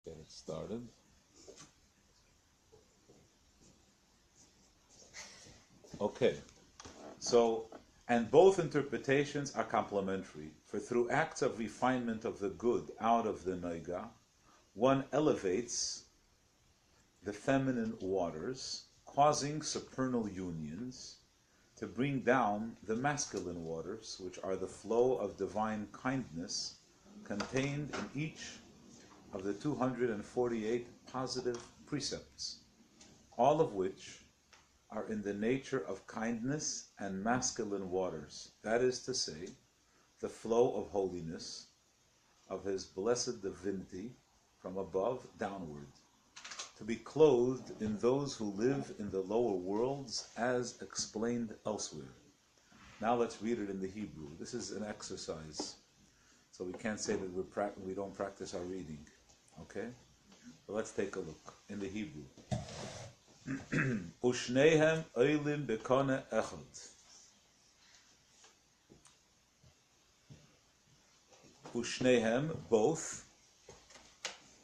Get it started. Okay, so, and both interpretations are complementary, for through acts of refinement of the good out of the noiga, one elevates the feminine waters, causing supernal unions, to bring down the masculine waters, which are the flow of divine kindness contained in each of the 248 positive precepts, all of which are in the nature of kindness and masculine waters, that is to say, the flow of holiness, of his blessed divinity from above downward, to be clothed in those who live in the lower worlds as explained elsewhere. Now let's read it in the Hebrew. This is an exercise, so we can't say that we don't practice our reading. Okay? But let's take a look in the Hebrew. Ushnehem oilim bekone echad. Ushnehem, both.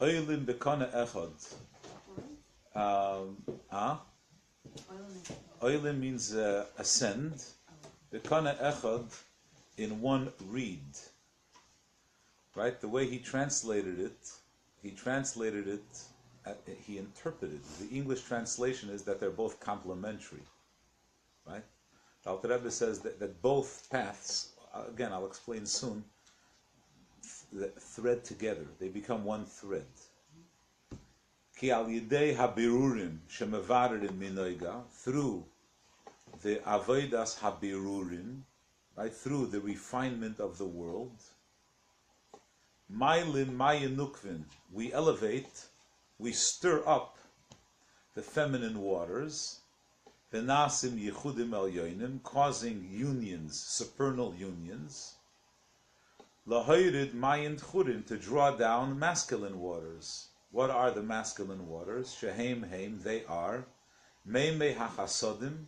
Oilim bekone echad. Oilim means ascend. Bekone echad, in one reed. Right? The way he translated it, he interpreted. The English translation is that they're both complementary. Right? The Alter Rebbe says that both paths, again I'll explain soon, thread together. They become one thread. Ki al yidei habirurim shemevarerim minoiga, through the avodas habirurim, right, through the refinement of the world, Mailin mayanukvin, we elevate, we stir up the feminine waters, Venasim yichudim el yoinim, causing unions, supernal unions, Lahoirid mayin tchurim, to draw down masculine waters. What are the masculine waters? Shehem heim, they are Meimei hachasodim,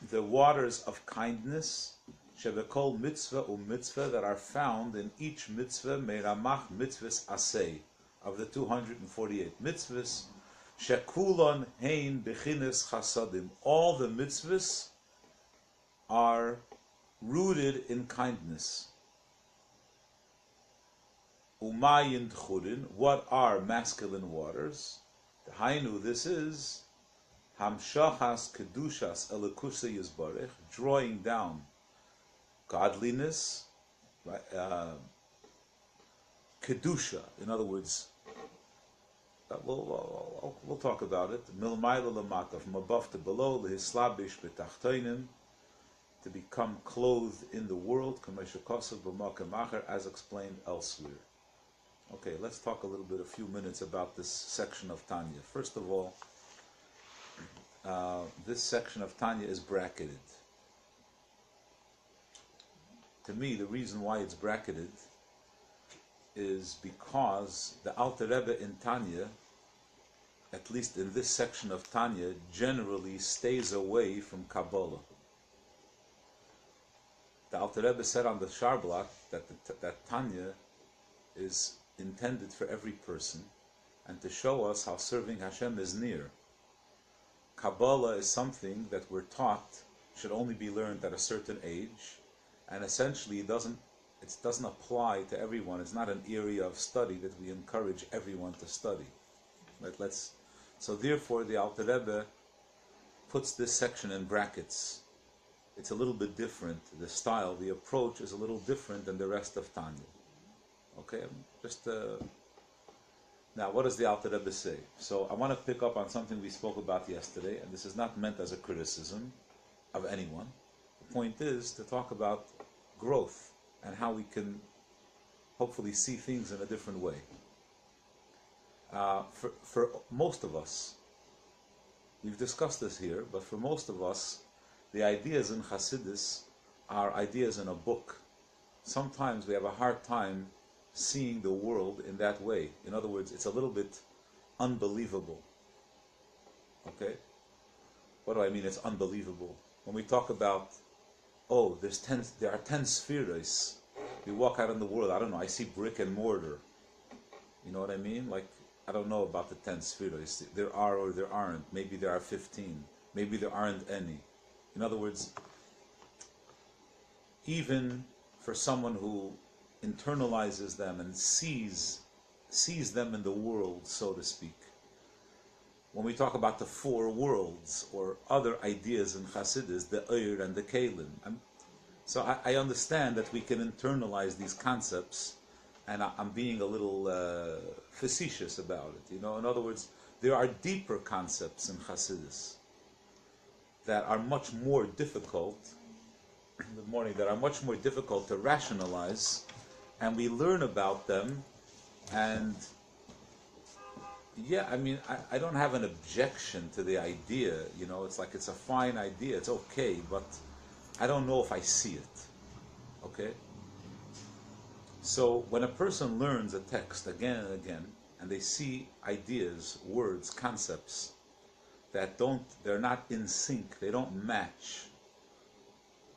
the waters of kindness, Shebekol mitzvah mitzvah, that are found in each mitzvah, Meramach mitzvahs aseh, of the 248 mitzvahs, Shekulon hein bechines chasadim, all the mitzvahs are rooted in kindness. Umayin tchurin, what are masculine waters? Hainu, this is Hamshachas kedushas elikusa yizbarech, drawing down godliness, right? Kedusha, in other words, we'll talk about it. Milmayla lamata, from above to below, lehislabish betachtoinim, to become clothed in the world, kameshakasav b'makam acher, as explained elsewhere. Okay, let's talk a few minutes about this section of Tanya. First of all, this section of Tanya is bracketed. To me, the reason why it's bracketed is because the Alter Rebbe in Tanya, at least in this section of Tanya, generally stays away from Kabbalah. The Alter Rebbe said on the Sharblat that Tanya is intended for every person and to show us how serving Hashem is near. Kabbalah is something that we're taught should only be learned at a certain age, and essentially it doesn't apply to everyone. It's not an area of study that we encourage everyone to study. Right? So therefore the Alter Rebbe puts this section in brackets. It's a little bit different. The style, the approach is a little different than the rest of Tanya. Okay, now what does the Alter Rebbe say? So I want to pick up on something we spoke about yesterday, and this is not meant as a criticism of anyone. The point is to talk about growth and how we can hopefully see things in a different way. For most of us, we've discussed this here, but for most of us, the ideas in Hasidus are ideas in a book. Sometimes we have a hard time seeing the world in that way. In other words, it's a little bit unbelievable. Okay? What do I mean it's unbelievable? When we talk about, there are 10 spheres. We walk out in the world, I don't know, I see brick and mortar. You know what I mean? Like, I don't know about the 10 spheres. There are or there aren't. Maybe there are 15. Maybe there aren't any. In other words, even for someone who internalizes them and sees them in the world, so to speak. When we talk about the four worlds or other ideas in Chassidus, the Eir and the Kalim. So I understand that we can internalize these concepts, and I'm being a little facetious about it. You know, in other words, there are deeper concepts in Chassidus that are much more difficult. Good morning. That are much more difficult to rationalize, and we learn about them, and yeah, I mean, I don't have an objection to the idea. You know, it's like it's a fine idea. It's okay, but I don't know if I see it. Okay. So when a person learns a text again and again, and they see ideas, words, concepts that they're not in sync, they don't match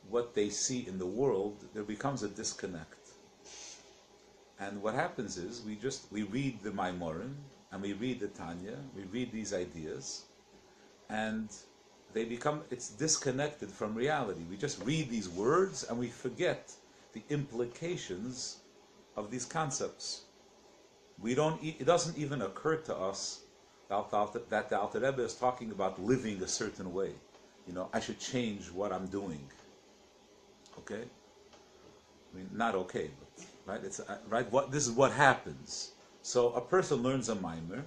what they see in the world, there becomes a disconnect. And what happens is we read the Maimorim and we read the Tanya, we read these ideas, and it's disconnected from reality. We just read these words and we forget the implications of these concepts. It doesn't even occur to us that the Alter Rebbe is talking about living a certain way. You know, I should change what I'm doing. Okay? I mean, not okay, but right? It's right. This is what happens. So a person learns a mimer.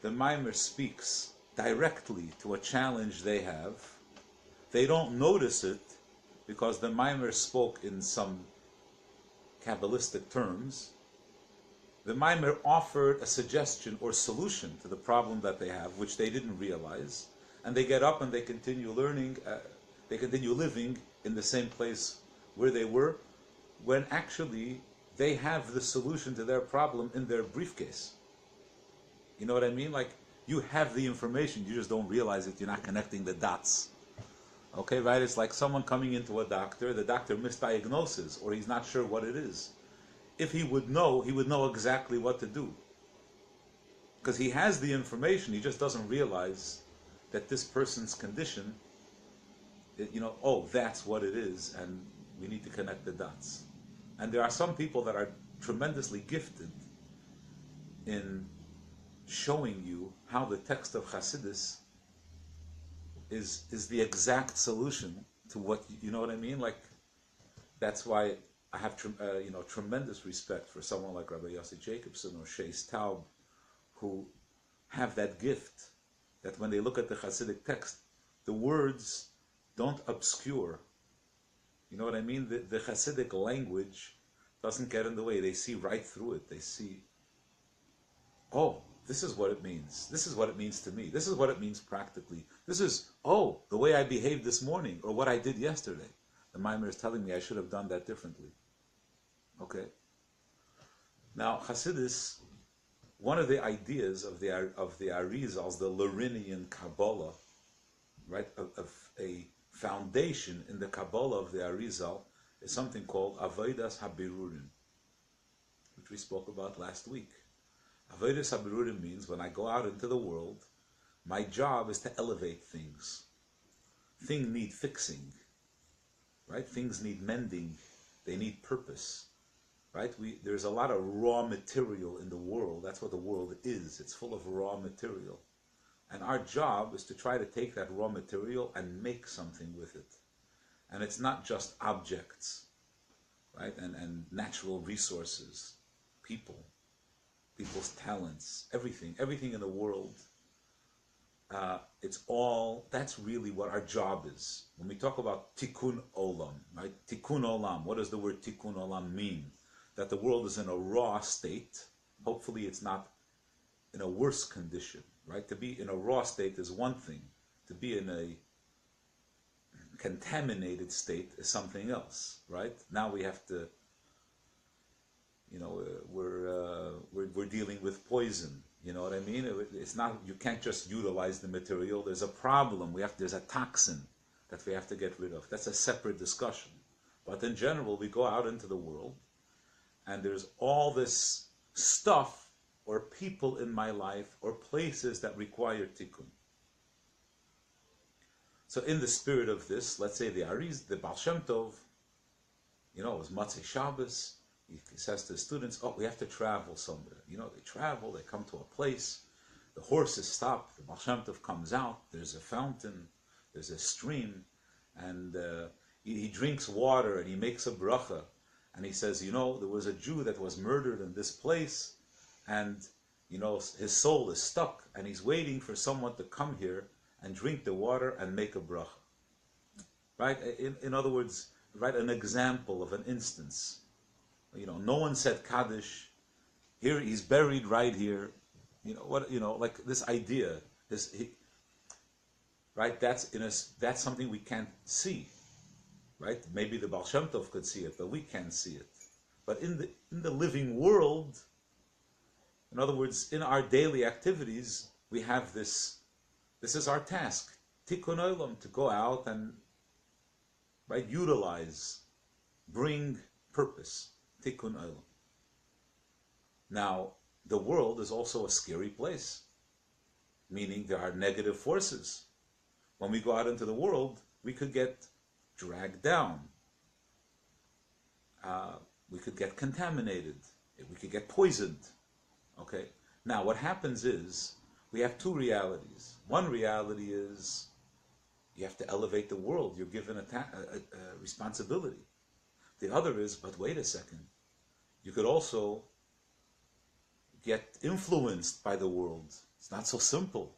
The mimer speaks directly to a challenge they have. They don't notice it because the mimer spoke in some Kabbalistic terms. The mimer offered a suggestion or solution to the problem that they have, which they didn't realize, and they get up and they continue learning. They continue living in the same place where they were, when actually they have the solution to their problem in their briefcase. You know what I mean? Like, you have the information, you just don't realize it, you're not connecting the dots. Okay, right? It's like someone coming into a doctor, the doctor misdiagnoses, or he's not sure what it is. If he would know exactly what to do. Because he has the information, he just doesn't realize that this person's condition, that's what it is, and we need to connect the dots. And there are some people that are tremendously gifted in showing you how the text of Chassidus is the exact solution to what, you know what I mean? Like, that's why I have tremendous respect for someone like Rabbi Yossi Jacobson or Shais Taub, who have that gift, that when they look at the Hasidic text, the words don't obscure. You know what I mean? The Hasidic language doesn't get in the way. They see right through it. They see, oh, this is what it means. This is what it means to me. This is what it means practically. This is, the way I behaved this morning, or what I did yesterday. The Maimer is telling me I should have done that differently. Okay? Now, Hasidus, one of the ideas of the Arizals, the Larinian Kabbalah, right, of a foundation in the Kabbalah of the Arizal, is something called Avodas HaBirurim, which we spoke about last week. Avodas HaBirurim means when I go out into the world, my job is to elevate things. Things need fixing, right? Things need mending. They need purpose, right? There's a lot of raw material in the world. That's what the world is. It's full of raw material. And our job is to try to take that raw material and make something with it. And it's not just objects, right? And natural resources, people's talents, everything in the world. That's really what our job is. When we talk about tikkun olam, right? Tikkun olam, what does the word tikkun olam mean? That the world is in a raw state. Hopefully it's not in a worse condition, right? To be in a raw state is one thing. To be in a contaminated state is something else, right? Now we have to, we're dealing with poison. You know what I mean? It's not, you can't just utilize the material. There's a problem. There's a toxin that we have to get rid of. That's a separate discussion. But in general, we go out into the world, and there's all this stuff or people in my life or places that require tikkun. So in the spirit of this, let's say the Baal Shem Tov, it was Matzei Shabbos. He says to the students, we have to travel somewhere. They travel, they come to a place, the horses stop, the Baal Shem Tov comes out, there's a fountain, there's a stream, and he drinks water and he makes a bracha. And he says, there was a Jew that was murdered in this place, and, his soul is stuck, and he's waiting for someone to come here and drink the water and make a bracha. Right? In other words, right, an example of an instance. No one said Kaddish. Here, he's buried right here. Like this idea. Right? That's something we can't see. Right? Maybe the Baal Shem Tov could see it, but we can't see it. But in the living world, in other words, in our daily activities, we have this. This is our task, tikkun olam, to go out and utilize, bring purpose, tikkun olam. Now, the world is also a scary place, meaning there are negative forces. When we go out into the world, we could get dragged down. We could get contaminated. We could get poisoned. Okay? Now, what happens is, we have two realities. One reality is, you have to elevate the world. You're given a responsibility. The other is, but wait a second. You could also get influenced by the world. It's not so simple.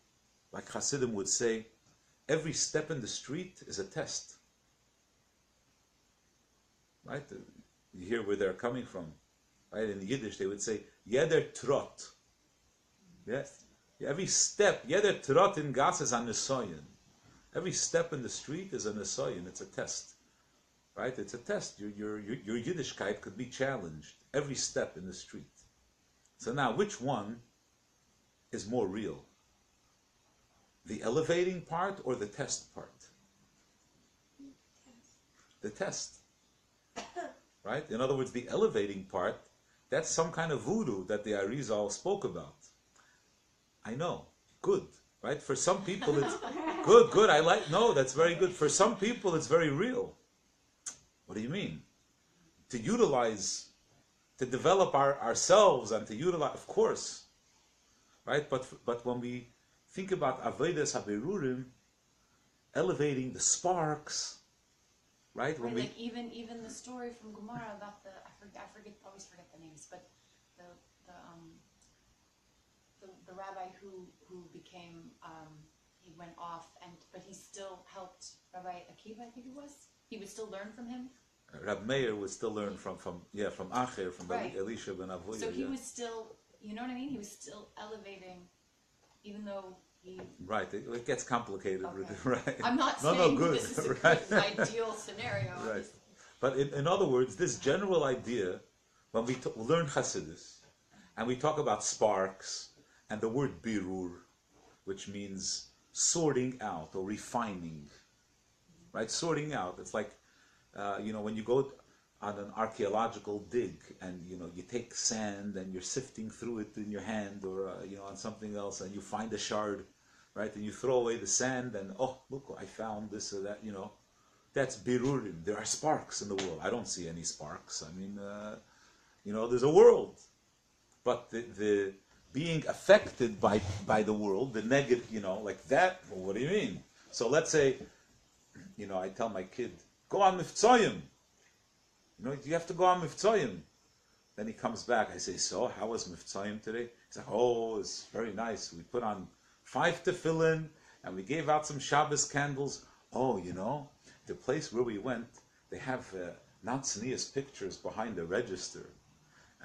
Like Hasidim would say, every step in the street is a test. Right? You hear where they're coming from. Right? In Yiddish, they would say, jeder trot. Yes? Every step, jeder trot in gas is a nesoyen. Every step in the street is a nesoyen. It's a test. Right? It's a test. Your Yiddishkeit could be challenged. Every step in the street. So now, which one is more real? The elevating part or the test part? The test. Right? In other words, the elevating part, that's some kind of voodoo that the Arizal spoke about. I know. Good. Right? For some people it's good. That's very good. For some people it's very real. What do you mean? To utilize, to develop ourselves and to utilize, of course. Right? But when we think about Avodas HaBerurim, elevating the sparks, right? When like even the story from Gemara about always forget the names, but the rabbi who became he went off but he still helped Rabbi Akiva, I think it was. He would still learn from him. Rabbi Meir would still learn from Acher, from right. Elisha ben Avuya. So he was still, you know what I mean? He was still elevating, even though he... Right, it gets complicated. Okay. Right. I'm not saying good. This is a right. good ideal scenario. Right. But in other words, this general idea, when we learn Hasidus, and we talk about sparks, and the word birur, which means sorting out or refining, right? Sorting out. It's like, when you go on an archaeological dig and, you take sand and you're sifting through it in your hand or, on something else and you find a shard, right? And you throw away the sand and, oh, look, I found this or that, That's birurim. There are sparks in the world. I don't see any sparks. I mean, there's a world. But the being affected by the world, the negative, like that, well, what do you mean? So let's say, I tell my kid, go on Mivtzoyim. You have to go on Mivtzoyim. Then he comes back. I say, so, how was Mivtzoyim today? He's like, oh, it's very nice. We put on 5 tefillin, and we gave out some Shabbos candles. Oh, the place where we went, they have Natsnias pictures behind the register.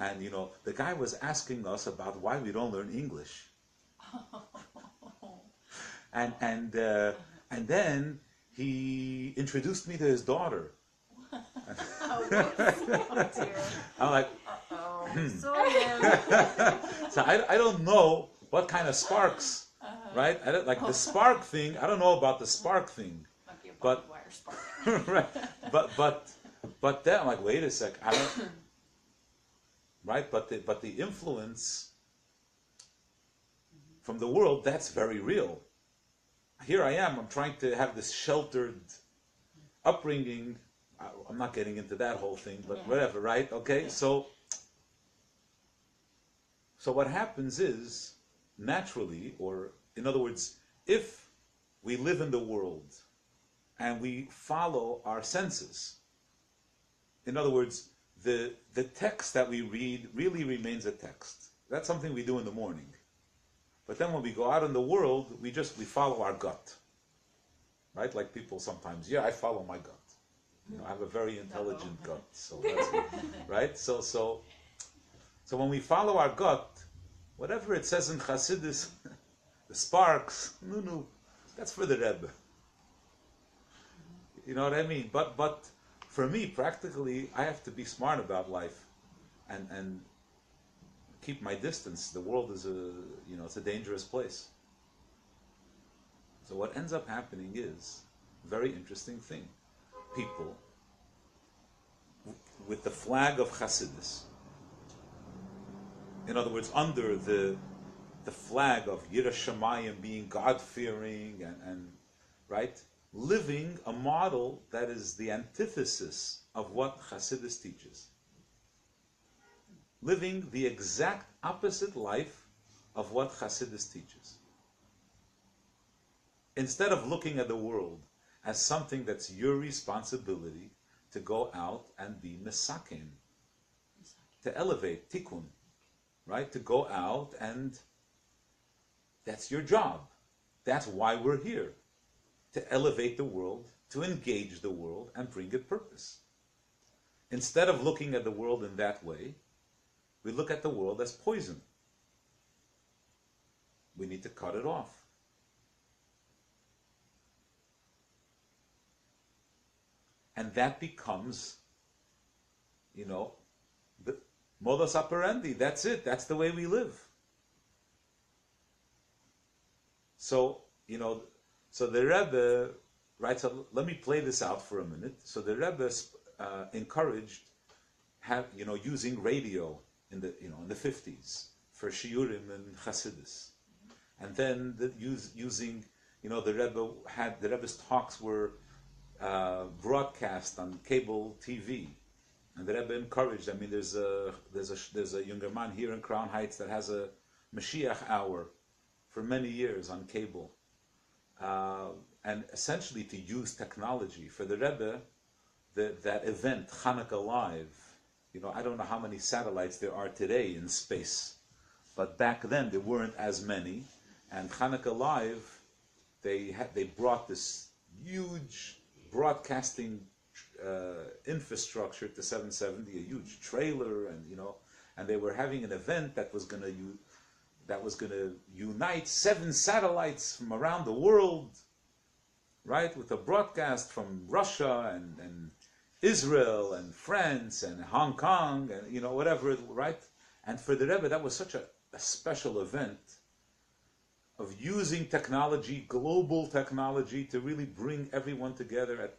And, the guy was asking us about why we don't learn English. And then he introduced me to his daughter. Oh dear. I'm like, So I don't know what kind of sparks, right? I don't, like the spark thing. I don't know about the spark thing. Might be a barbed wire spark. Right. But then I'm like, wait a sec. I don't. Right. But the influence from the world, that's very real. Here I am, I'm trying to have this sheltered upbringing. I'm not getting into that whole thing, but whatever, right? Okay, so what happens is, naturally, or in other words, if we live in the world and we follow our senses, in other words, the text that we read really remains a text. That's something we do in the morning. But then when we go out in the world, we follow our gut. Right? Like people sometimes, I follow my gut. I have a very intelligent gut, so that's it, right? So when we follow our gut, whatever it says in Chassidus, the sparks, no, that's for the Rebbe. You know what I mean? But for me, practically, I have to be smart about life, and keep my distance. The world is it's a dangerous place. So what ends up happening is a very interesting thing. People with the flag of Chassidus, in other words, under the flag of Yirah Shamayim, being God-fearing and right, living a model that is the antithesis of what Chassidus teaches. Living the exact opposite life of what Chassidus teaches. Instead of looking at the world as something that's your responsibility to go out and be mesaken, to elevate, tikkun, right? To go out and that's your job. That's why we're here. To elevate the world, to engage the world and bring it purpose. Instead of looking at the world in that way, we look at the world as poison. We need to cut it off. And that becomes, the modus operandi. That's it. That's the way we live. So, so the Rebbe, right, so let me play this out for a minute. So the Rebbe encouraged using radio in the 50s for shiurim and Hasidus. And then using, the Rebbe's talks were broadcast on cable TV, and the Rebbe encouraged. There's a younger man here in Crown Heights that has a Mashiach hour for many years on cable, and essentially to use technology for the Rebbe. That event, Hanukkah Live. I don't know how many satellites there are today in space, but back then there weren't as many. And Hanukkah Live, they brought this huge broadcasting infrastructure to 770, a huge trailer, and they were having an event that was going to unite 7 satellites from around the world, right, with a broadcast from Russia and Israel and France and Hong Kong and whatever, right? And for the Rebbe, that was such a special event of using technology, global technology, to really bring everyone together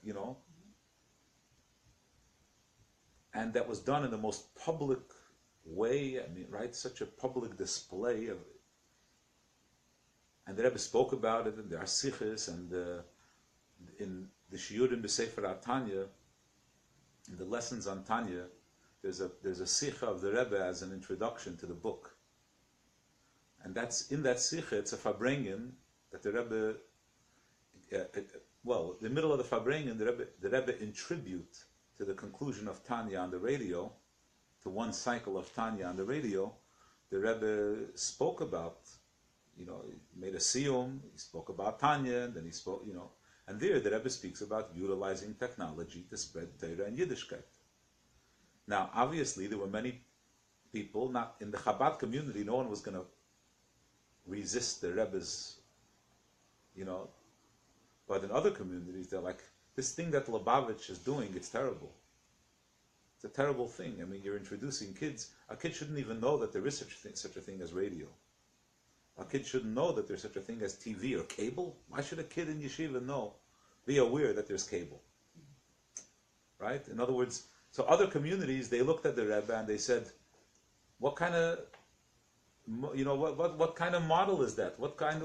and that was done in the most public way. Right? Such a public display of it. And the Rebbe spoke about it in the Arsiches and in the Shiurim B'Sefer Tanya, in the lessons on Tanya. There's a Sikha of the Rebbe as an introduction to the book. And that's in that Sikha, it's a Farbrengen that the Rebbe, in the middle of the Farbrengen, the Rebbe in tribute to the conclusion of Tanya on the radio, to one cycle of Tanya on the radio, the Rebbe spoke about, he made a siyum, he spoke about Tanya, and then he spoke, and there the Rebbe speaks about utilizing technology to spread Torah and Yiddishkeit. Now, obviously, there were many people, not in the Chabad community, no one was going to resist the Rebbe's, but in other communities, they're like, this thing that Lubavitch is doing, it's terrible. It's a terrible thing. You're introducing kids. A kid shouldn't even know that there is such a thing as radio. A kid shouldn't know that there's such a thing as TV or cable. Why should a kid in yeshiva be aware that there's cable? Right? In other words, so other communities, they looked at the Rebbe and they said, what kind of what kind of model is that? What kind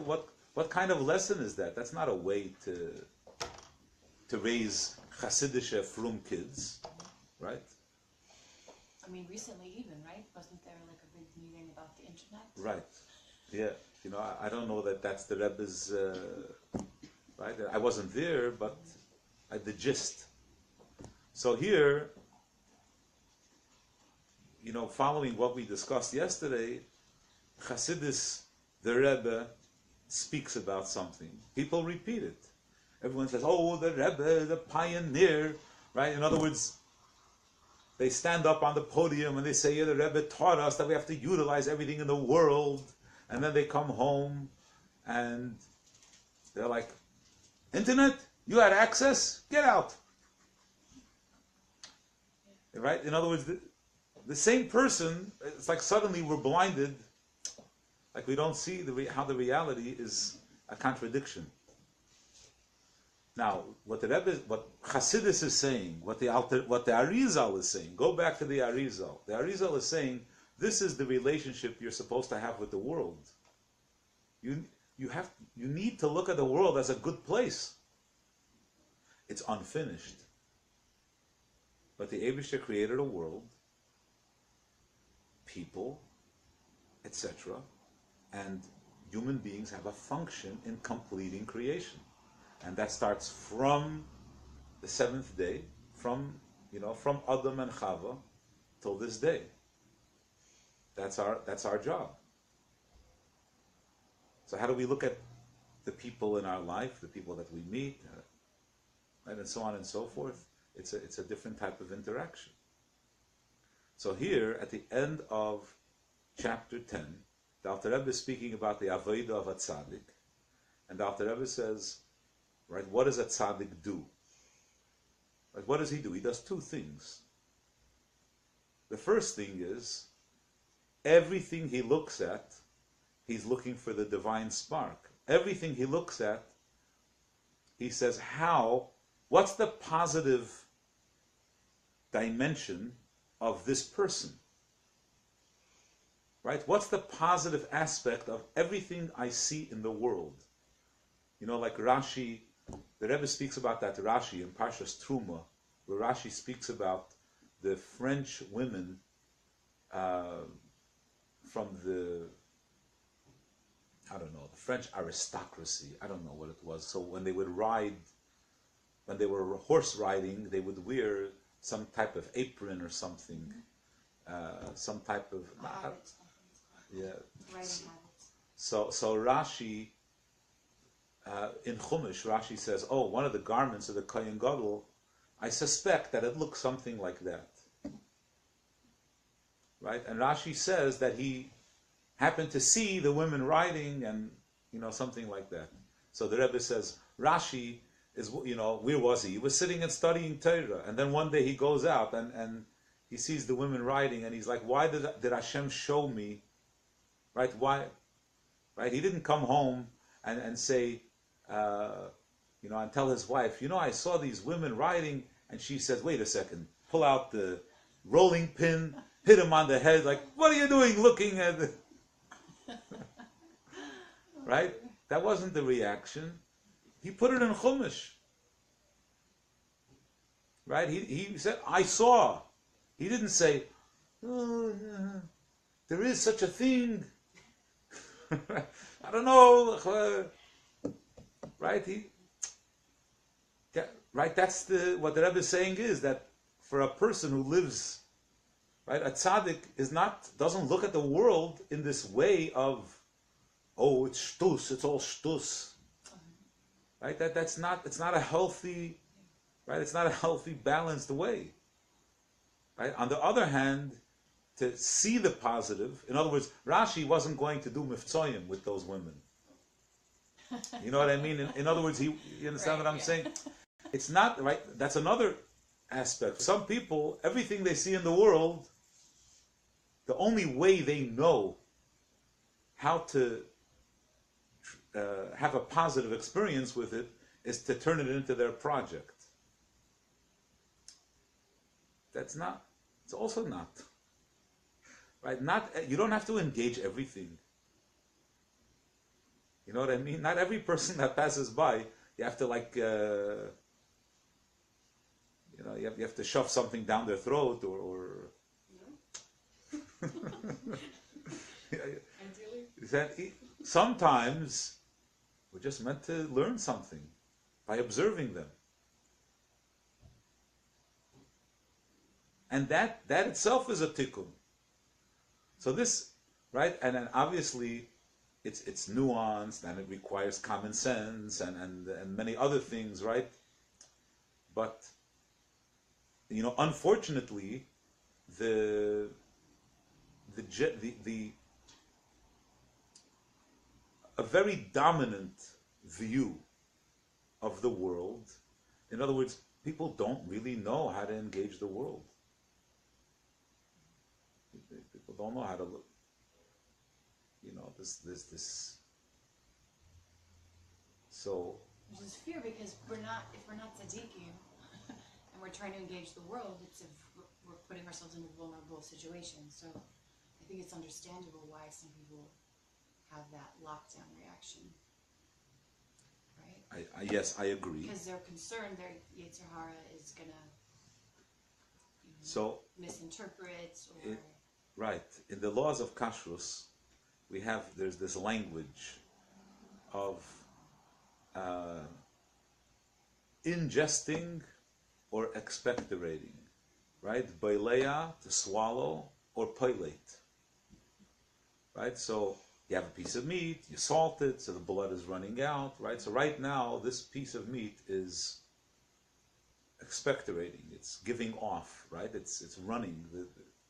of lesson is that? That's not a way to raise Hasidische frum kids, right? I mean, recently even, right? Wasn't there like a big meeting about the internet? Right. Yeah. I don't know that that's the Rebbe's, right? I wasn't there, but the gist. So here, following what we discussed yesterday, Hasidus, the Rebbe, speaks about something. People repeat it. Everyone says, oh, the Rebbe, the pioneer, right? In other words, they stand up on the podium and they say, yeah, the Rebbe taught us that we have to utilize everything in the world. And then they come home and they're like, internet? You had access? Get out. Right? In other words, the same person, it's like suddenly we're blinded, like we don't see how the reality is a contradiction. Now, what Hasidus is saying, what the Arizal is saying, go back to the Arizal. The Arizal is saying, this is the relationship you're supposed to have with the world. You need to look at the world as a good place. It's unfinished. But the Eibishter created a world, people, etc., and human beings have a function in completing creation. And that starts from the seventh day, from Adam and Chava till this day. That's our job. So how do we look at the people in our life, the people that we meet, right, and so on and so forth? It's a different type of interaction. So here, at the end of chapter 10, the Alter Rebbe is speaking about the Avodah of a Tzadic, and the Alter Rebbe says, right, what does a Tzadic do? Like, what does he do? He does two things. The first thing is, everything he looks at, he's looking for the divine spark. Everything he looks at, he says, what's the positive dimension of this person? Right? What's the positive aspect of everything I see in the world? Like Rashi, the Rebbe speaks about that Rashi in Parshas Truma, where Rashi speaks about the French women from the French aristocracy. I don't know what it was. So when they were horse riding, they would wear some type of apron or something, some type of Writing habits. So Rashi in Chumash, Rashi says, one of the garments of the Kohen Gadol, I suspect that it looks something like that. Right? And Rashi says that he happened to see the women riding and, something like that. So the Rebbe says, Rashi is, where was he? He was sitting and studying Torah. And then one day he goes out and he sees the women riding and he's like, why did Hashem show me? Right? Why? Right? He didn't come home and say, and tell his wife, I saw these women riding, and she says, wait a second, pull out the rolling pin, hit him on the head, like, what are you doing looking at the... Right? That wasn't the reaction. He put it in Chumash. Right? He said, I saw. He didn't say, there is such a thing. I don't know. Right? Right? That's what the Rebbe is saying is that for a person who lives, right, a tzaddik doesn't look at the world in this way of, it's shtus, it's all shtus. Right? It's not a healthy, right? It's not a healthy, balanced way. Right? On the other hand, to see the positive, in other words, Rashi wasn't going to do miftzoyim with those women. You know what I mean? In other words, you understand what I'm saying? It's not, right? That's another aspect. Some people, everything they see in the world, the only way they know how to have a positive experience with it is to turn it into their project. It's also not. right? You don't have to engage everything. You know what I mean? Not every person that passes by, you have to you have to shove something down their throat or No. Ideally. Sometimes we're just meant to learn something by observing them. And that itself is a tikkun. So this, right? And then obviously it's nuanced and it requires common sense and many other things, right? But unfortunately, the a very dominant view of the world. In other words, people don't really know how to engage the world. People don't know how to look. This. So. Which is fear, because if we're not tzaddikim, and we're trying to engage the world, we're putting ourselves in a vulnerable situation. So I think it's understandable why some people have that lockdown reaction, right? Yes, I agree. Because they're concerned their Yetzer Hara is gonna misinterpret or right. In the laws of kashrus, there's this language of ingesting or expectorating, right? Baileya, to swallow, or pilate, right? So you have a piece of meat, you salt it, so the blood is running out, right? So right now, this piece of meat is expectorating, it's giving off, right? It's running,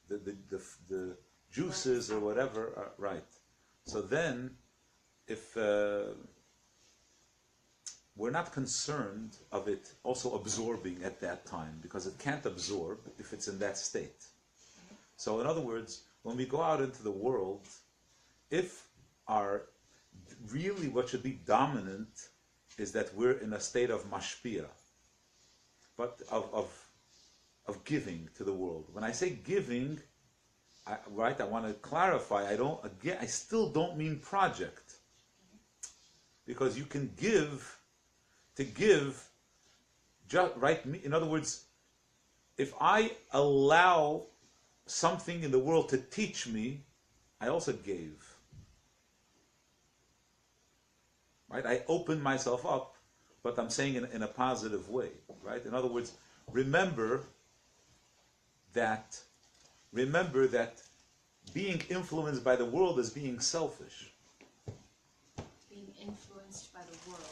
the juices or whatever, right? So then, if we're not concerned of it also absorbing at that time, because it can't absorb if it's in that state. So in other words, when we go out into the world, if really what should be dominant is that we're in a state of mashpia, but of giving to the world. When I say giving, I want to clarify, I still don't mean project. Because you can give, in other words, if I allow something in the world to teach me, I also gave. Right? I open myself up, but I'm saying in a positive way. Right? In other words, remember that being influenced by the world is being selfish. Being influenced by the world.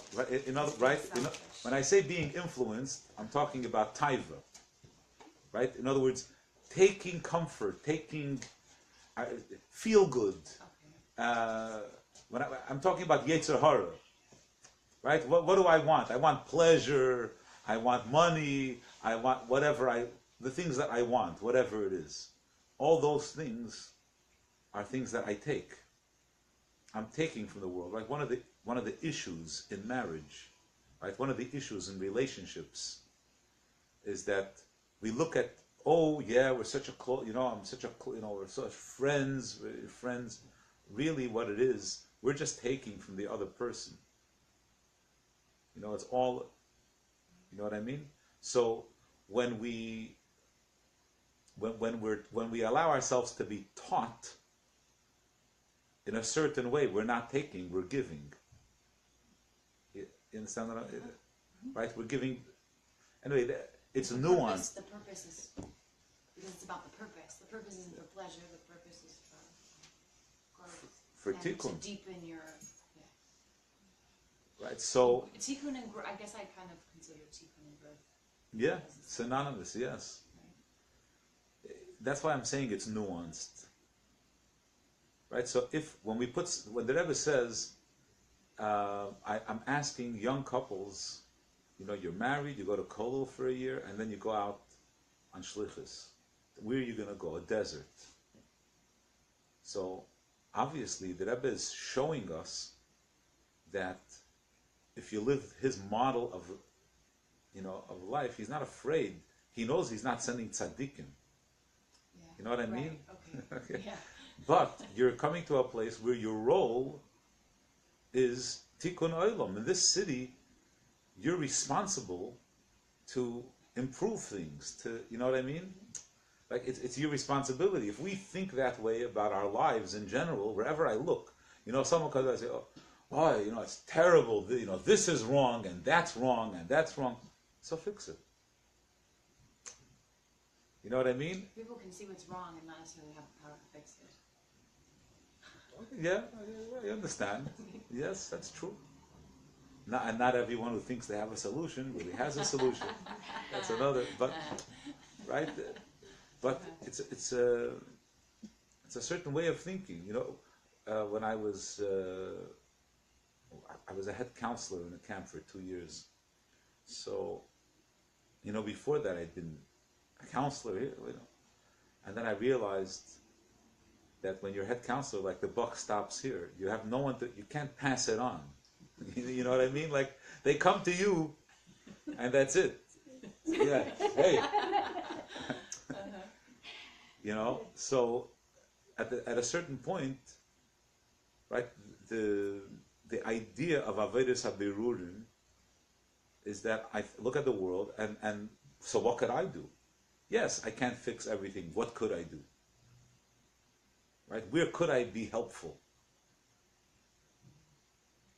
Right? When I say being influenced, I'm talking about taiva. Right? In other words, taking comfort, feel good. Okay. When I'm talking about Yetzer Hara, right? What do I want? I want pleasure. I want money. I want the things that I want, whatever it is. All those things are things that I take. I'm taking from the world. Right? One of the issues in marriage, right? One of the issues in relationships is that we look at, we're such a close, we're such friends. Really, what it is, we're just taking from the other person. It's all, you know what I mean? So when we allow ourselves to be taught in a certain way, we're not taking, we're giving. You understand that? Right? We're giving. Anyway, it's a nuance. The purpose is, because it's about the purpose. The purpose isn't for pleasure, the purpose is for growth. For and tikkun. to deepen your, Right, so... Tikkun and growth, I guess I kind of consider tikkun and growth. Yeah, synonymous, yes. Right. That's why I'm saying it's nuanced. Right, so when the Rebbe says, I'm asking young couples, you're married, you go to Kollel for a year, and then you go out on shlichus. Where are you going to go? A desert. So, obviously, the Rebbe is showing us that if you live his model of life, he's not afraid. He knows he's not sending tzaddikim. You know what I mean? Right. Okay. Okay. Yeah. But you're coming to a place where your role is tikkun olam. In this city, you're responsible to improve things. You know what I mean? Like it's your responsibility. If we think that way about our lives in general, wherever I look, someone comes and say, "Oh, it's terrible. This is wrong, and that's wrong, and that's wrong." So fix it. You know what I mean? People can see what's wrong and not necessarily have the power to fix it. Yeah, I understand. Yes, that's true. And not everyone who thinks they have a solution really has a solution. That's another. But right, but it's a certain way of thinking. When I was a head counselor in a camp for 2 years. So, before that I'd been a counselor here, and then I realized that when you're head counselor, like the buck stops here. You have no one you can't pass it on. You know what I mean? Like they come to you, and that's it. Yeah. Hey. So at a certain point, right? The idea of Avodas HaBerurim is that I look at the world and so what could I do? Yes, I can't fix everything. What could I do? Right? Where could I be helpful?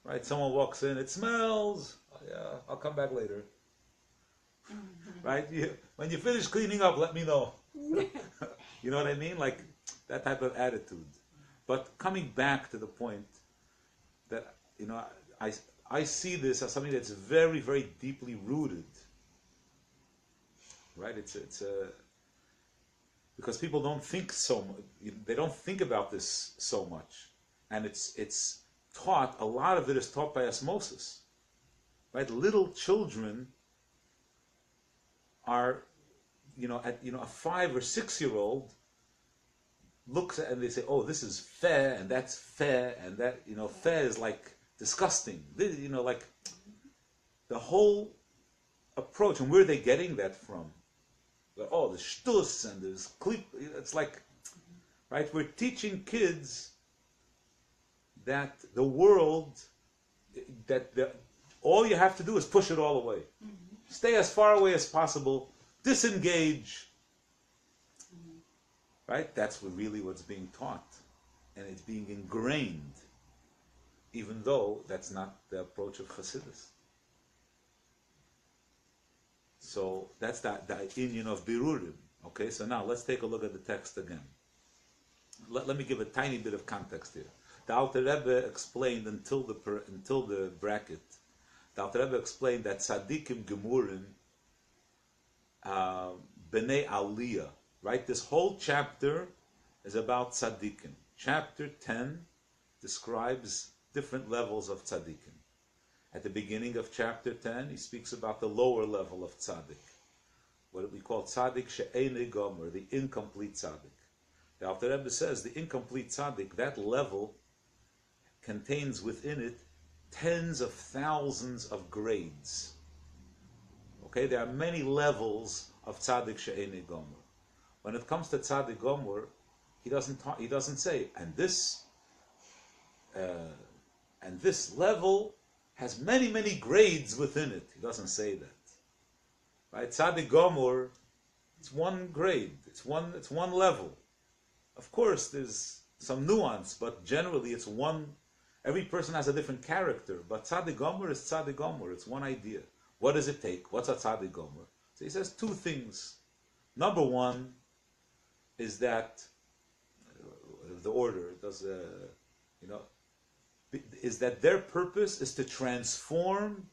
Right? Someone walks in, it smells. Oh, yeah, I'll come back later. Right? When you finish cleaning up, let me know. You know what I mean? Like that type of attitude. But coming back to the point that, I see this as something that's very, very deeply rooted. Right? It's because people don't think so much. They don't think about this so much, and it's taught. A lot of it is taught by osmosis. Right? Little children are, a 5 or 6 year old looks at and they say, "Oh, this is fair, and that's fair, and that fair is like disgusting." Like the whole approach, and where are they getting that from? Oh, there's shtus and there's klip. It's like, right? We're teaching kids that the world, all you have to do is push it all away. Mm-hmm. Stay as far away as possible. Disengage. Mm-hmm. Right? That's really what's being taught. And it's being ingrained, even though that's not the approach of Chassidus. So that's the union of Birurim. Okay, so now let's take a look at the text again. Let me give a tiny bit of context here. The Alter Rebbe explained until the bracket. The Alter Rebbe explained that Tzadikim Gemurim, Bnei Aliyah. Right, this whole chapter is about Tzadikim. Chapter 10 describes different levels of Tzadikim. At the beginning of chapter 10, he speaks about the lower level of tzaddik, what we call tzaddik she'enei gomer, the incomplete tzaddik. The Alter Rebbe says the incomplete tzaddik, that level, contains within it tens of thousands of grades. Okay, there are many levels of tzaddik she'enei gomer. When it comes to tzaddik gomer, he doesn't say, and this level has many, many grades within it. He doesn't say that. Right? Tzaddik Gomor, it's one grade. It's one level. Of course, there's some nuance, but generally it's one. Every person has a different character, but Tzaddik Gomor is Tzaddik Gomor. It's one idea. What does it take? What's a Tzaddik Gomor? So he says 2 things. Number 1 is that the order does, is that their purpose is to transform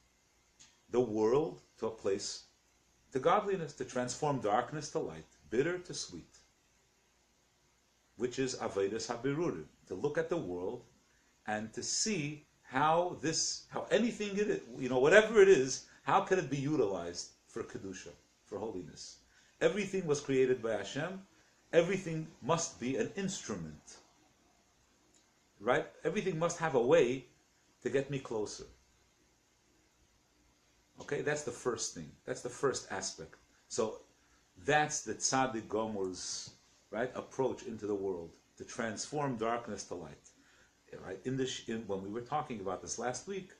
the world to a place, to godliness, to transform darkness to light, bitter to sweet, which is Avodas HaBerurim, to look at the world and to see how anything it is, whatever it is, how can it be utilized for Kedusha, for holiness. Everything was created by Hashem. Everything must be an instrument. Right? Everything must have a way to get me closer. Okay, that's the first thing. That's the first aspect. So that's the Tzaddik Gomor's right, approach into the world to transform darkness to light. Right? When we were talking about this last week,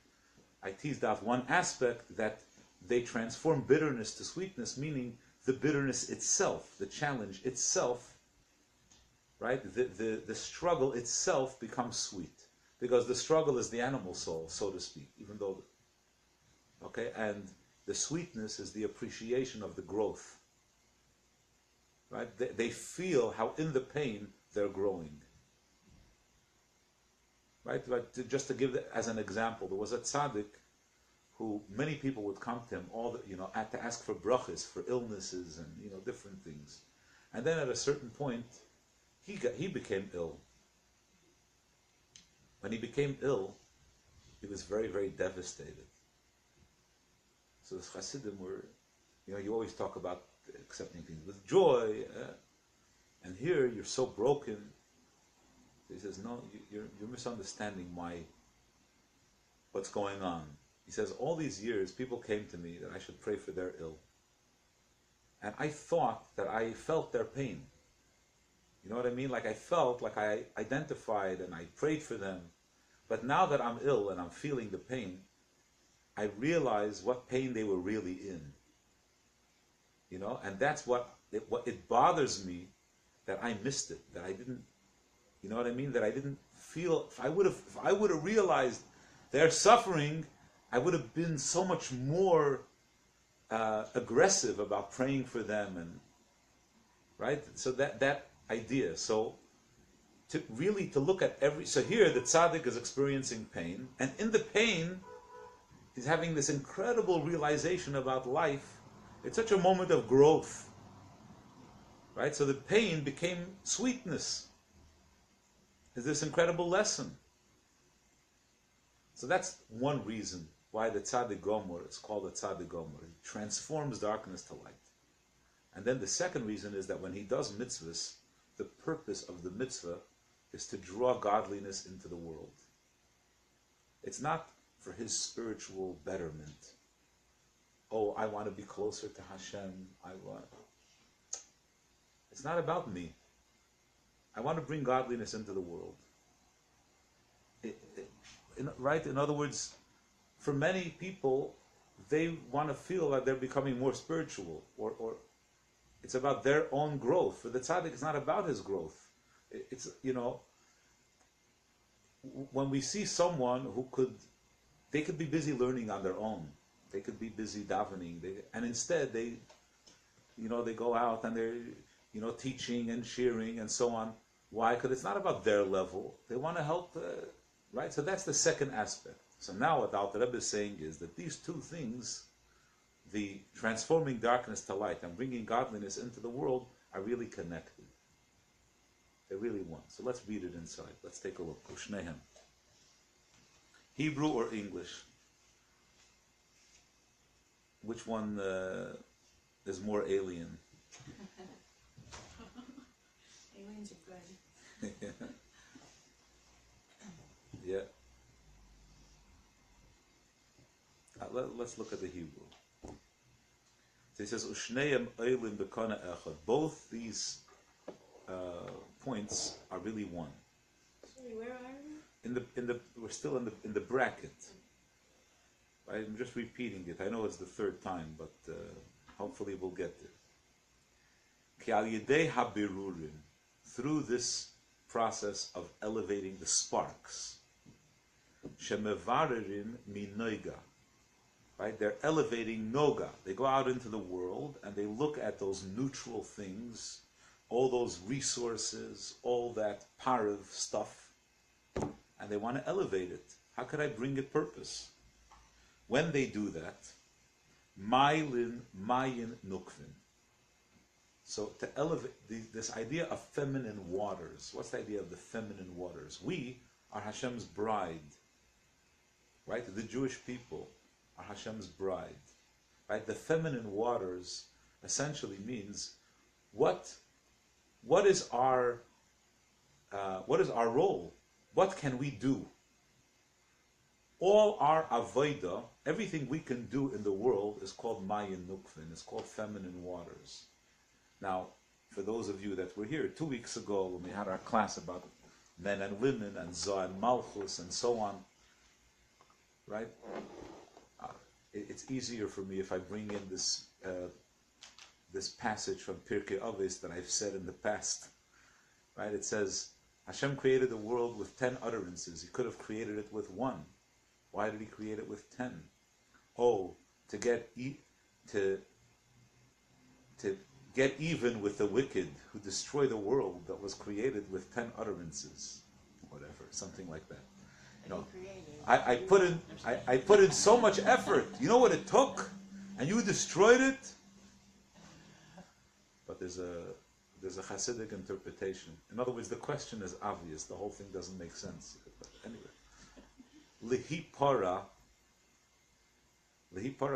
I teased out one aspect that they transform bitterness to sweetness, meaning the bitterness itself, the challenge itself, right? The struggle itself becomes sweet. Because the struggle is the animal soul, so to speak, even though, okay? And the sweetness is the appreciation of the growth, right? They feel how in the pain they're growing. Right? But just to give as an example, there was a tzaddik who many people would come to him to ask for brachas, for illnesses and different things. And then at a certain point, he became ill. When he became ill, he was very, very devastated. So the Chassidim were, you always talk about accepting things with joy, and here you're so broken. He says, no, you're misunderstanding what's going on. He says, all these years, people came to me that I should pray for their ill. And I thought that I felt their pain. You know what I mean? Like I felt, like I identified and I prayed for them. But now that I'm ill and I'm feeling the pain, I realize what pain they were really in. And that's what it bothers me, that I missed it, that I didn't, you know what I mean? That I didn't feel. If I would have realized their suffering, I would have been so much more aggressive about praying for them, and right. So that idea. So to look at so here the tzaddik is experiencing pain, and in the pain, he's having this incredible realization about life. It's such a moment of growth, right? So the pain became sweetness. Is this incredible lesson? So that's one reason why the Tzaddik Gomer is called the Tzaddik Gomer. He transforms darkness to light. And then the second reason is that when he does mitzvahs, the purpose of the mitzvah is to draw godliness into the world. It's not for his spiritual betterment. Oh, I want to be closer to Hashem. It's not about me. I want to bring godliness into the world. Right? In other words, for many people, they want to feel like they're becoming more spiritual, or it's about their own growth. For the tzaddik, it's not about his growth. It's, when we see someone they could be busy learning on their own. They could be busy davening, and instead they go out and they're teaching and cheering and so on. Why? Because it's not about their level. They want to help, right? So that's the second aspect. So now what the Rebbe is saying is that these two things, the transforming darkness to light and bringing godliness into the world, are really connected. They're really one. So let's read it inside. Let's take a look. Ushnehem. Hebrew or English? Which one is more alien? Aliens are good. Yeah. Let's look at the Hebrew. So he says, "Ushneim eilim bekana echad." Both these points are really one. Sorry, where are we? We're still in the bracket. I'm just repeating it. I know it's the third time, but hopefully we'll get there. Ki al yedei habirurim, through this process of elevating the sparks, shemevarerim minoiga, right? They're elevating noga. They go out into the world and they look at those neutral things, all those resources, all that parav stuff, and they want to elevate it. How could I bring it purpose? When they do that, mayin nukvin. So to elevate this idea of feminine waters. What's the idea of the feminine waters? We are Hashem's bride, right? The Jewish people are Hashem's bride, right? The feminine waters essentially means what is our role? What can we do? All our avodah, everything we can do in the world is called mayin nukvin. It's called feminine waters. Now, for those of you that were here 2 weeks ago when we had our class about men and women and Zoh and Malchus and so on, right? It's easier for me if I bring in this passage from Pirkei Avos that I've said in the past, right? It says, Hashem created the world with 10 utterances. He could have created it with 1. Why did he create it with 10? Oh, to get even with the wicked who destroy the world that was created with 10 utterances, whatever, something like that. You know, I put in so much effort. You know what it took, and you destroyed it. But there's a Hasidic interpretation. In other words, the question is obvious. The whole thing doesn't make sense. But anyway, lihipara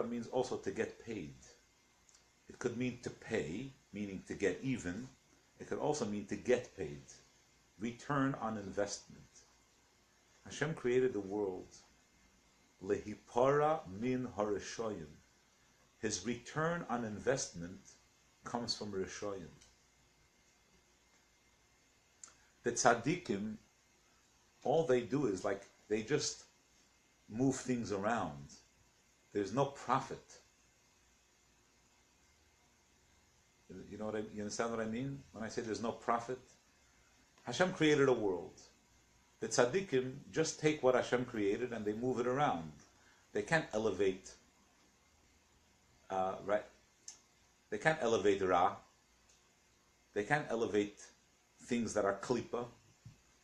means also to get paid. It could mean to pay, meaning to get even. It could also mean to get paid. Return on investment. Hashem created the world. Lehipara min harishoyim. His return on investment comes from Rishoyim. The Tzadikim, all they do is like, they just move things around. There's no profit. You know you understand what I mean when I say there's no profit? Hashem created a world. The tzaddikim just take what Hashem created and they move it around. They can't elevate, right? They can't elevate Ra. They can't elevate things that are klipa,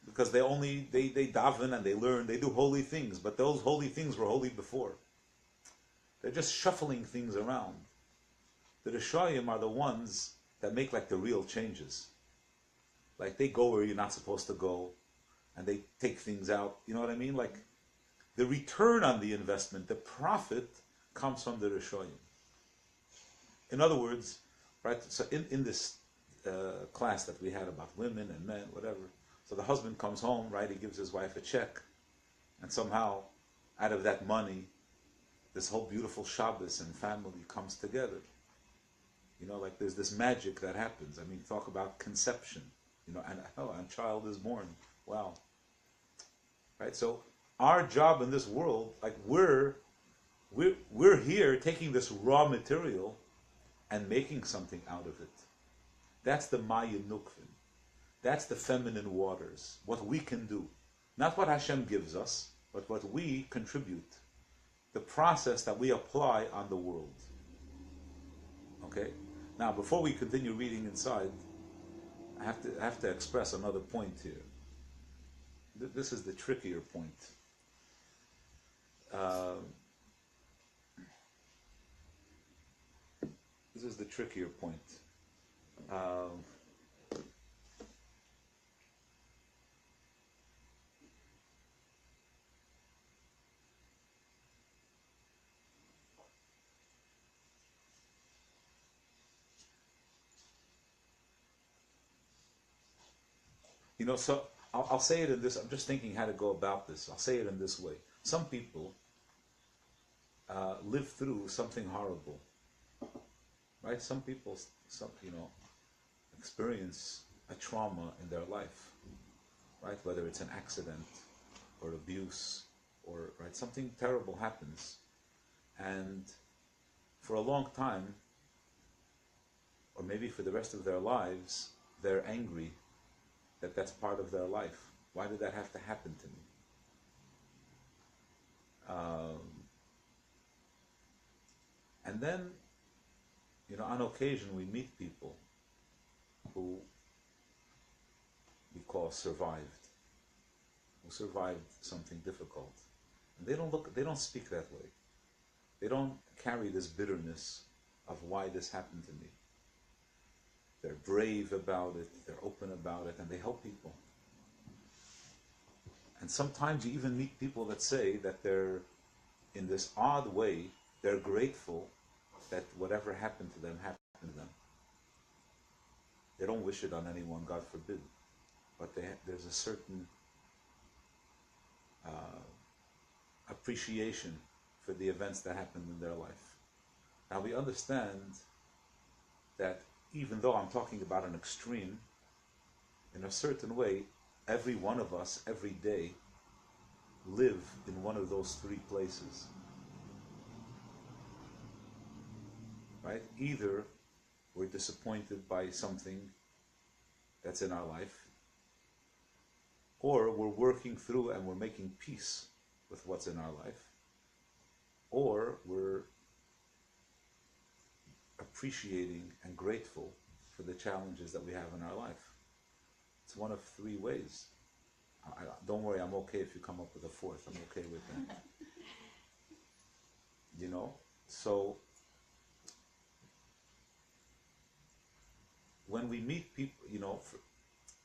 because they daven and they learn, they do holy things, but those holy things were holy before. They're just shuffling things around. The Rishayim are the ones that make like the real changes. Like they go where you're not supposed to go, and they take things out. You know what I mean? Like the return on the investment, the profit, comes from the Rishayim. In other words, right? So in this class that we had about women and men, whatever. So the husband comes home, right? He gives his wife a check, and somehow, out of that money, this whole beautiful Shabbos and family comes together. You know, like there's this magic that happens. I mean, talk about conception. You know, and a child is born. Wow. Right. So our job in this world, like we're here taking this raw material and making something out of it. That's the Maya Nukvin. That's the feminine waters. What we can do. Not what Hashem gives us, but what we contribute. The process that we apply on the world. Okay? Now, before we continue reading inside, I have to express another point here. This is the trickier point. This is the trickier point. You know, so I'll say it in this. I'm just thinking how to go about this. I'll say it in this way. Some people live through something horrible, right? Some people, experience a trauma in their life, right? Whether it's an accident or abuse or right, something terrible happens, and for a long time, or maybe for the rest of their lives, they're angry that that's part of their life. Why did that have to happen to me? And then, on occasion we meet people who we call survived, who survived something difficult. And they don't speak that way. They don't carry this bitterness of why this happened to me. They're brave about it, they're open about it, and they help people. And sometimes you even meet people that say that they're, in this odd way, they're grateful that whatever happened to them happened to them. They don't wish it on anyone, God forbid. But there's a certain appreciation for the events that happened in their life. Now we understand that even though I'm talking about an extreme, in a certain way, every one of us, every day, live in one of those three places. Right? Either we're disappointed by something that's in our life, or we're working through and we're making peace with what's in our life, or we're appreciating and grateful for the challenges that we have in our life. It's one of three ways. Don't worry, I'm okay if you come up with a fourth. I'm okay with that. You know? So, when we meet people, you know,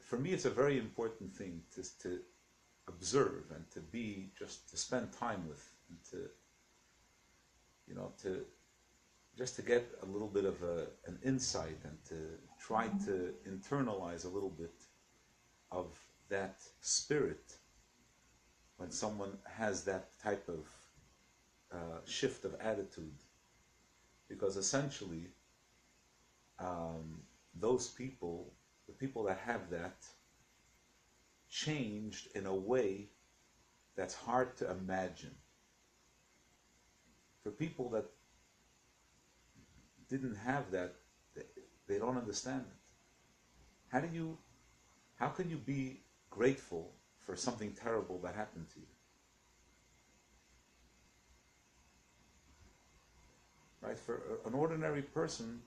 for me it's a very important thing to observe and to be, just to spend time with, and to, you know, to just to get a little bit of an insight and to try to internalize a little bit of that spirit when someone has that type of shift of attitude. Because essentially, those people, the people that have that, changed in a way that's hard to imagine. For people that didn't have that, they don't understand it. How can you be grateful for something terrible that happened to you? Right? For an ordinary person,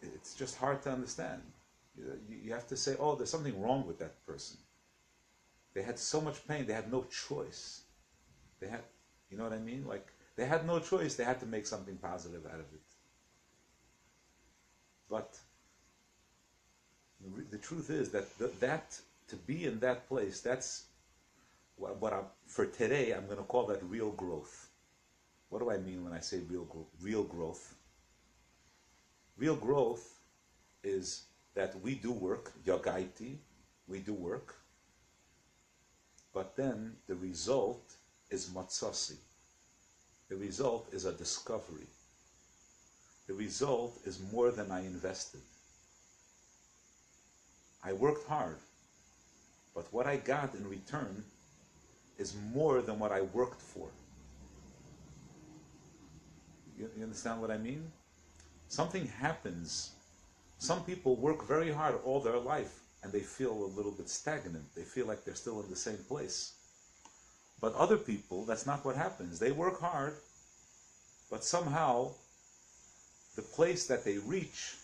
it's just hard to understand. You have to say, oh, there's something wrong with that person. They had so much pain, they had no choice. They had, you know what I mean? Like, they had no choice, they had to make something positive out of it. But the truth is that to be in that place, that's for today, I'm going to call that real growth. What do I mean when I say real growth? Real growth is that we do work, yagaiti, we do work, but then the result is matzasi. The result is a discovery. The result is more than I invested. I worked hard, but what I got in return is more than what I worked for. You understand what I mean? Something happens. Some people work very hard all their life and they feel a little bit stagnant. They feel like they're still in the same place. But other people, that's not what happens. They work hard, but somehow the place that they reach,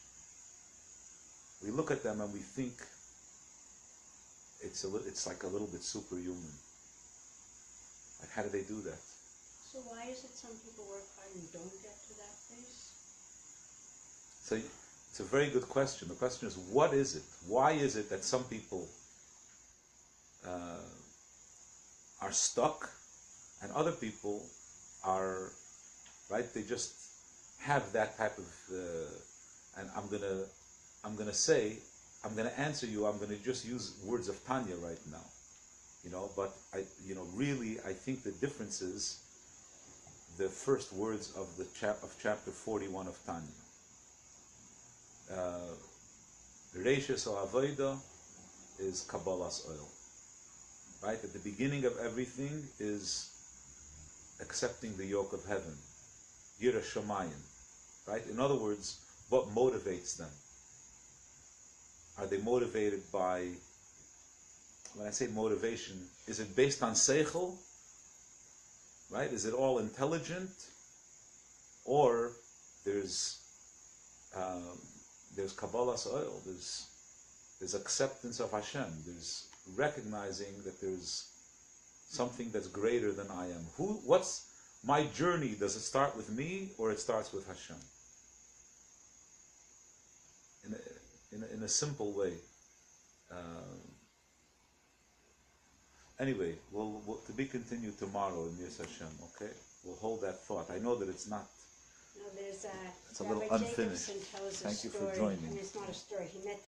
we look at them and we think it's like a little bit superhuman. Like, how do they do that? So why is it some people work hard and don't get to that place? So it's a very good question. The question is, what is it? Why is it that some people are stuck and other people are, right? They just have that type of, and I'm gonna answer you. I'm gonna just use words of Tanya right now, you know. But really, I think the difference is the first words of chapter 41 of Tanya. Reishis or Avodah is Kabbalah's oil. Right? At the beginning of everything is accepting the yoke of heaven. Yira Shamayim. Right? In other words, what motivates them? Are they motivated by, when I say motivation, is it based on seichel? Right? Is it all intelligent? Or there's Kabbalah's oil, there's acceptance of Hashem, there's recognizing that there's something that's greater than I am. What's my journey? Does it start with me or it starts with Hashem? In a simple way. Anyway, we'll to be continued tomorrow in Yis Hashem. Okay, we'll hold that thought. I know that it's not. No, there's It's a little Rabbi unfinished. Jacobson tells Thank a you for story, joining. and it's not a story. He met